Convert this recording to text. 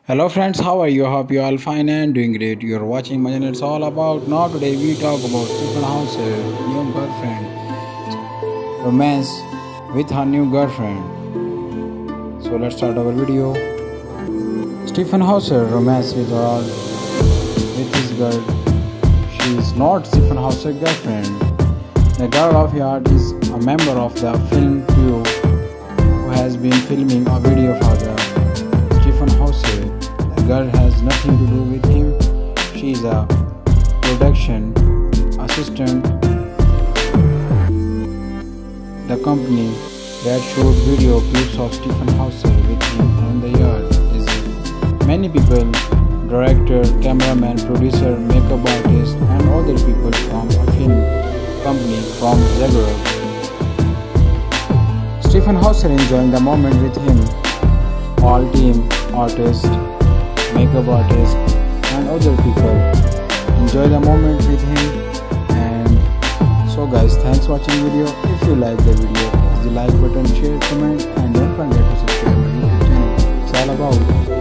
Hello friends, how are you? Hope you all fine and doing great. You're watching my channel. It's all about now. Today we talk about Stjepan Hauser, new girlfriend, romance with her new girlfriend. So let's start our video. Stjepan Hauser romance with his girl. She is not Stjepan Hauser's girlfriend. The girl of yacht is a member of the film crew who has been filming a video for the Stjepan Hauser. The girl has nothing to do with him. She is a production assistant. The company that showed video clips of Stjepan Hauser with him on the yacht is many people, director, cameraman, producer, makeup artist and other people from a film company from Zagreb. Stjepan Hauser enjoying the moment with him. All team, artists, makeup artist and other people enjoy the moment with him. And so guys, thanks for watching video. If you like the video, press the like button, share, comment and don't forget to subscribe my YouTube channel. It's all about